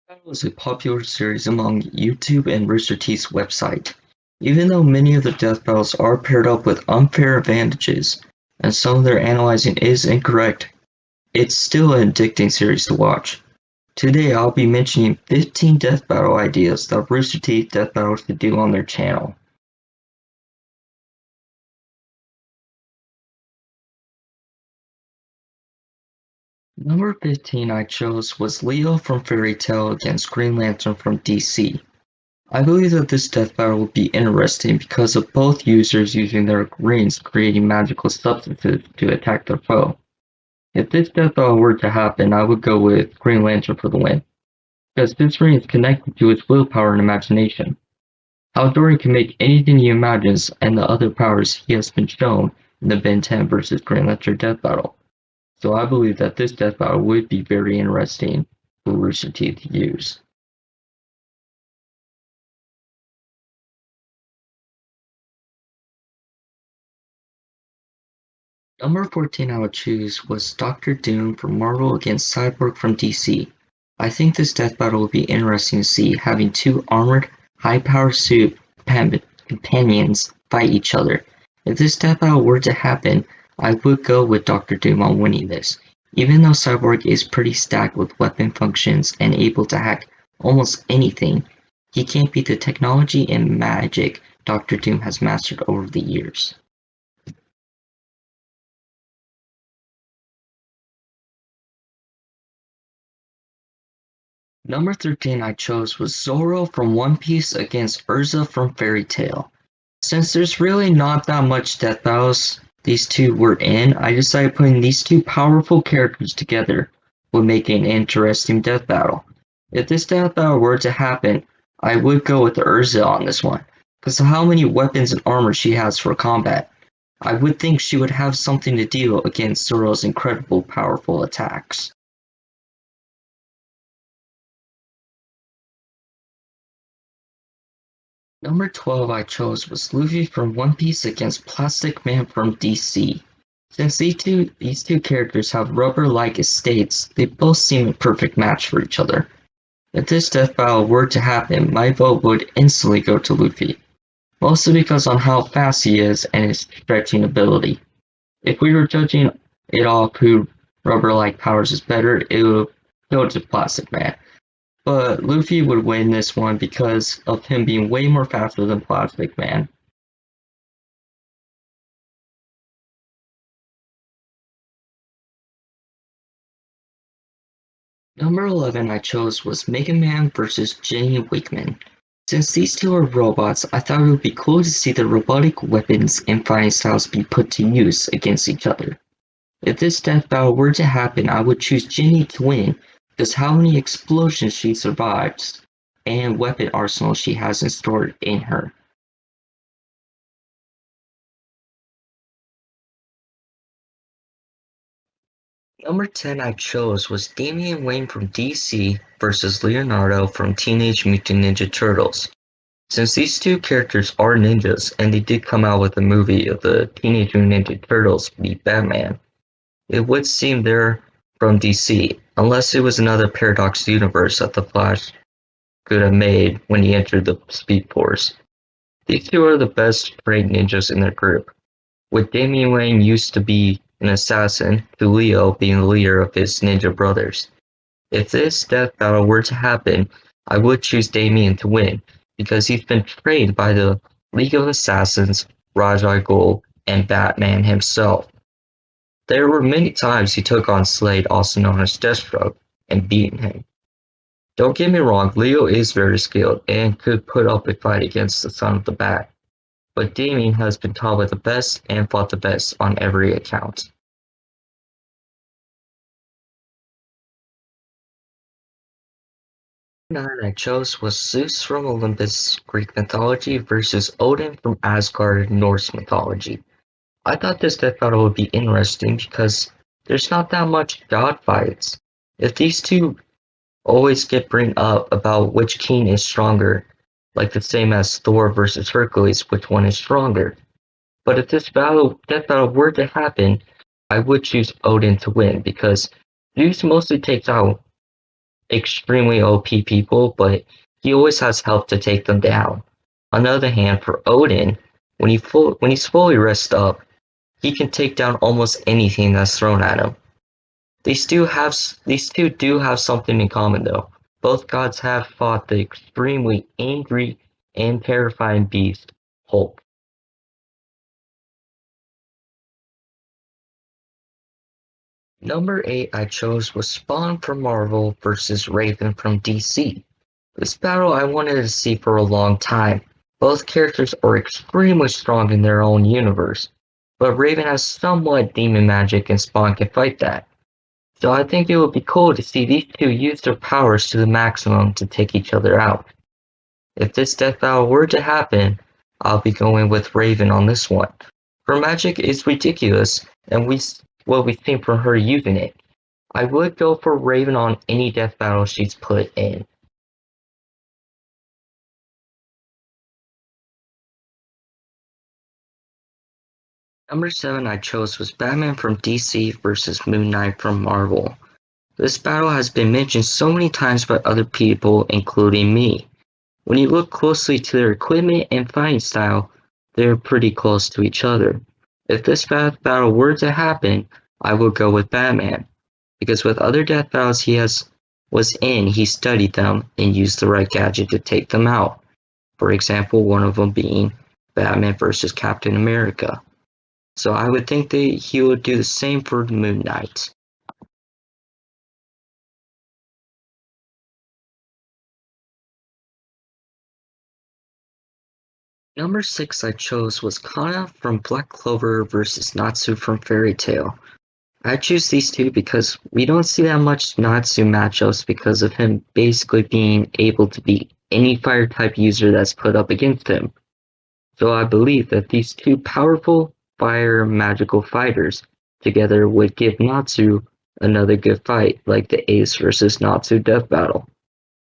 That was a popular series among YouTube and Rooster Teeth's website. Even though many of the death battles are paired up with unfair advantages, and some of their analyzing is incorrect, it's still an addicting series to watch. Today I'll be mentioning 15 death battle ideas that Rooster Teeth death battles could do on their channel. Number 15 I chose was Leo from Fairy Tail against Green Lantern from DC. I believe that this death battle will be interesting because of both users using their rings creating magical substances to attack their foe. If this death battle were to happen, I would go with Green Lantern for the win, because this ring is connected to his willpower and imagination. Haldorian can make anything he imagines, and the other powers he has been shown in the Ben 10 versus Green Lantern death battle. So I believe that this death battle would be very interesting for Rooster Teeth to use. Number 14 I would choose was Doctor Doom from Marvel against Cyborg from DC. I think this death battle would be interesting to see, having two armored, high-powered suit companions fight each other. If this death battle were to happen, I would go with Doctor Doom on winning this. Even though Cyborg is pretty stacked with weapon functions and able to hack almost anything, he can't beat the technology and magic Doctor Doom has mastered over the years. Number 13 I chose was Zoro from One Piece against Urza from Fairy Tail. Since there's really not that much death battles these two were in, I decided putting these two powerful characters together would make an interesting death battle. If this death battle were to happen, I would go with Urza on this one, because of how many weapons and armor she has for combat. I would think she would have something to deal against Zoro's incredible powerful attacks. Number 12 I chose was Luffy from One Piece against Plastic Man from DC. Since these two characters have rubber-like estates, they both seem a perfect match for each other. If this death battle were to happen, my vote would instantly go to Luffy, mostly because on how fast he is and his stretching ability. If we were judging it off who rubber-like powers is better, it would go to Plastic Man. But Luffy would win this one because of him being way more faster than Plastic Man. Number 11 I chose was Mega Man vs. Jenny Wickman. Since these two are robots, I thought it would be cool to see their robotic weapons and fighting styles be put to use against each other. If this death battle were to happen, I would choose Jenny to win because how many explosions she survives and weapon arsenal she has stored in her. Number 10 I chose was Damian Wayne from DC versus Leonardo from Teenage Mutant Ninja Turtles. Since these two characters are ninjas and they did come out with a movie of the Teenage Mutant Ninja Turtles meet Batman, it would seem they're from DC, unless it was another Paradox universe that the Flash could have made when he entered the Speed Force. These two are the best trained ninjas in their group, with Damian Wayne used to be an assassin to Leo being the leader of his ninja brothers. If this death battle were to happen, I would choose Damian to win because he's been trained by the League of Assassins, Ra's al Ghul, and Batman himself. There were many times he took on Slade, also known as Deathstroke, and beaten him. Don't get me wrong, Leo is very skilled and could put up a fight against the Son of the Bat, but Damian has been taught by the best and fought the best on every account. Nine I chose was Zeus from Olympus Greek mythology versus Odin from Asgard Norse mythology. I thought this death battle would be interesting because there's not that much god fights. If these two always get bring up about which king is stronger, like the same as Thor versus Hercules, which one is stronger. But if this death battle were to happen, I would choose Odin to win because Zeus mostly takes out extremely OP people, but he always has help to take them down. On the other hand, for Odin, when he's fully rested up, he can take down almost anything that's thrown at him. These two do have something in common though. Both gods have fought the extremely angry and terrifying beast, Hulk. Number 8 I chose was Spawn from Marvel versus Raven from DC. This battle I wanted to see for a long time. Both characters are extremely strong in their own universe, but Raven has somewhat demon magic and Spawn can fight that. So I think it would be cool to see these two use their powers to the maximum to take each other out. If this death battle were to happen, I'll be going with Raven on this one. Her magic is ridiculous, and what we've seen from her using it. I would go for Raven on any death battle she's put in. Number 7 I chose was Batman from DC versus Moon Knight from Marvel. This battle has been mentioned so many times by other people, including me. When you look closely to their equipment and fighting style, they're pretty close to each other. If this battle were to happen, I would go with Batman, because with other death battles he studied them and used the right gadget to take them out. For example, one of them being Batman versus Captain America. So I would think that he would do the same for Moon Knight. Number 6 I chose was Kana from Black Clover versus Natsu from Fairy Tail. I choose these two because we don't see that much Natsu matchups because of him basically being able to beat any fire type user that's put up against him. So I believe that these two powerful fire magical fighters together would give Natsu another good fight like the Ace versus Natsu death battle.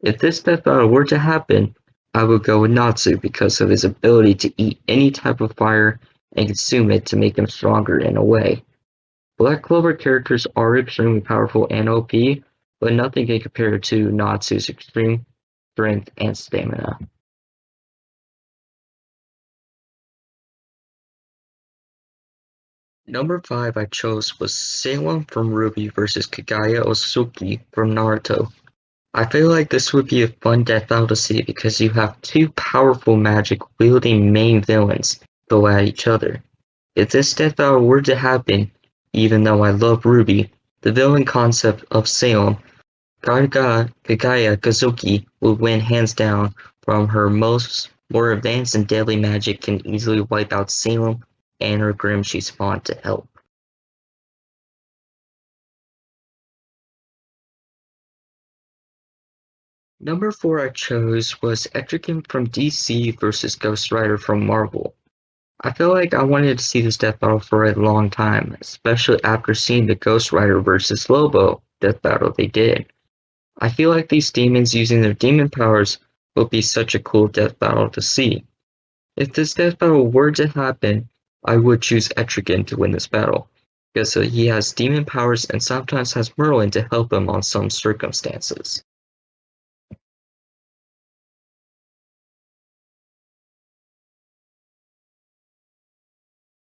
If this death battle were to happen, I would go with Natsu because of his ability to eat any type of fire and consume it to make him stronger in a way. Black Clover characters are extremely powerful and OP, but nothing can compare to Natsu's extreme strength and stamina. Number 5 I chose was Salem from Ruby versus Kaguya Osuki from Naruto. I feel like this would be a fun death battle to see because you have two powerful magic wielding main villains go at each other. If this death battle were to happen, even though I love Ruby, the villain concept of Salem, Kagaya Kazuki, would win hands down from her more advanced and deadly magic can easily wipe out Salem and her Grimm she spawned to help. Number 4 I chose was Etrigan from DC versus Ghost Rider from Marvel. I feel like I wanted to see this death battle for a long time, especially after seeing the Ghost Rider versus Lobo death battle they did. I feel like these demons using their demon powers will be such a cool death battle to see. If this death battle were to happen, I would choose Etrigan to win this battle, because he has demon powers and sometimes has Merlin to help him on some circumstances.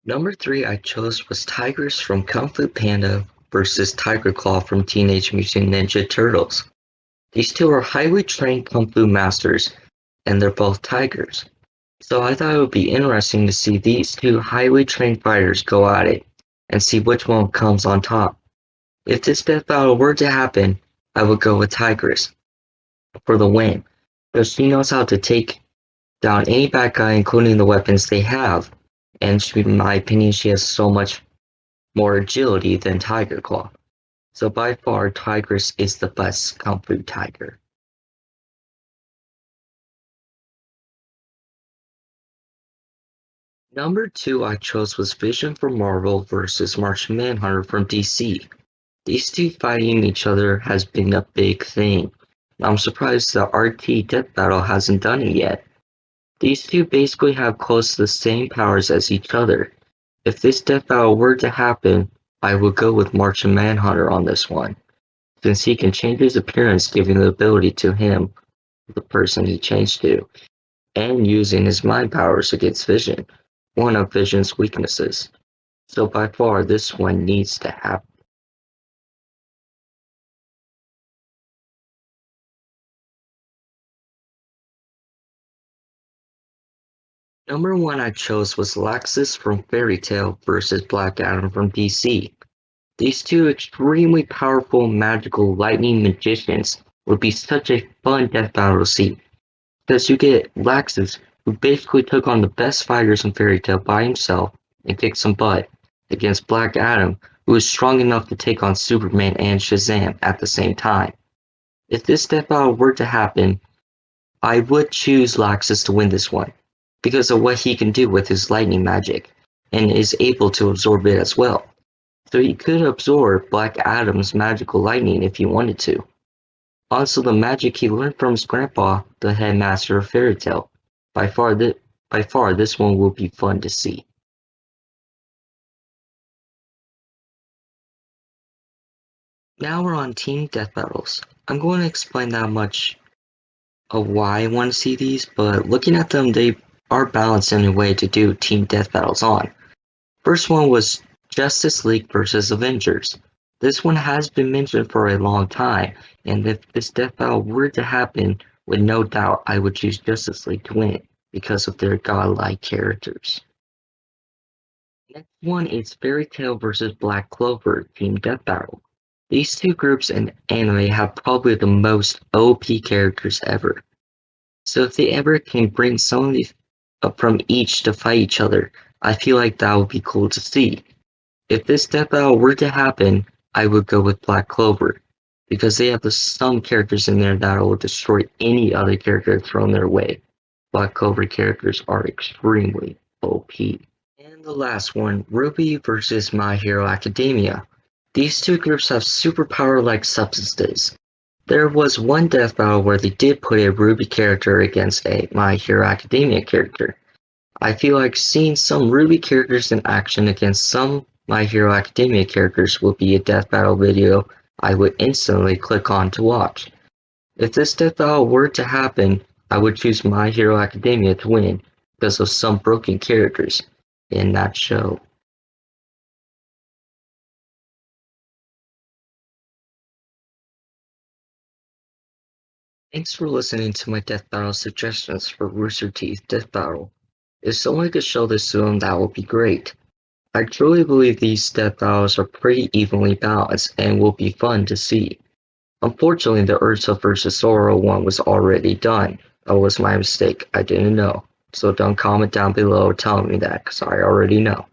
Number 3 I chose was Tigress from Kung Fu Panda versus Tiger Claw from Teenage Mutant Ninja Turtles. These two are highly trained Kung Fu masters, and they're both tigers. So I thought it would be interesting to see these two highly trained fighters go at it, and see which one comes on top. If this death battle were to happen, I would go with Tigress for the win, because she knows how to take down any bad guy including the weapons they have, and in my opinion she has so much more agility than Tiger Claw. So by far Tigress is the best Kung Fu tiger. Number 2 I chose was Vision from Marvel versus Martian Manhunter from DC. These two fighting each other has been a big thing. I'm surprised the RT Death Battle hasn't done it yet. These two basically have close to the same powers as each other. If this death battle were to happen, I would go with Martian Manhunter on this one. since he can change his appearance, giving the ability to him, the person he changed to, and using his mind powers against Vision, one of Vision's weaknesses. So by far, this one needs to happen. Number one I chose was Laxus from Fairy Tail versus Black Adam from DC. These two extremely powerful magical lightning magicians would be such a fun death battle to see, because you get Laxus, who basically took on the best fighters in Fairy Tail by himself and kicked some butt, against Black Adam, who is strong enough to take on Superman and Shazam at the same time. If this death battle were to happen, I would choose Laxus to win this one, because of what he can do with his lightning magic, and is able to absorb it as well. So he could absorb Black Adam's magical lightning if he wanted to. Also the magic he learned from his grandpa, the headmaster of Fairy Tail. By far this one will be fun to see. Now we're on team death battles. I'm going to explain that much of why I want to see these, but looking at them, they are balanced in a way to do team death battles on. First one was Justice League versus Avengers. This one has been mentioned for a long time, and if this death battle were to happen, with no doubt I would choose Justice League to win, because of their godlike characters. Next one is Fairy Tail versus Black Clover Team Death Battle. These two groups in anime have probably the most OP characters ever. So if they ever can bring some of these up from each to fight each other, I feel like that would be cool to see. If this death battle were to happen, I would go with Black Clover, because they have some characters in there that will destroy any other character thrown their way. Black Clover characters are extremely OP. And the last one, Ruby versus My Hero Academia. These two groups have superpower-like substances. There was one death battle where they did put a Ruby character against a My Hero Academia character. I feel like seeing some Ruby characters in action against some My Hero Academia characters would be a death battle video I would instantly click on to watch. If this death battle were to happen, I would choose My Hero Academia to win because of some broken characters in that show. Thanks for listening to my death battle suggestions for Rooster Teeth Death Battle. If someone could show this to them, that would be great. I truly believe these death battles are pretty evenly balanced and will be fun to see. Unfortunately, the Ursa vs Zoro one was already done. That was my mistake, I didn't know. So don't comment down below telling me that, cause I already know.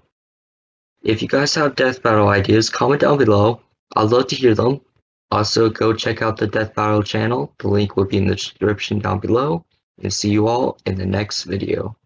If you guys have death battle ideas, comment down below. I'd love to hear them. Also, go check out the Death Battle channel. The link will be in the description down below. And see you all in the next video.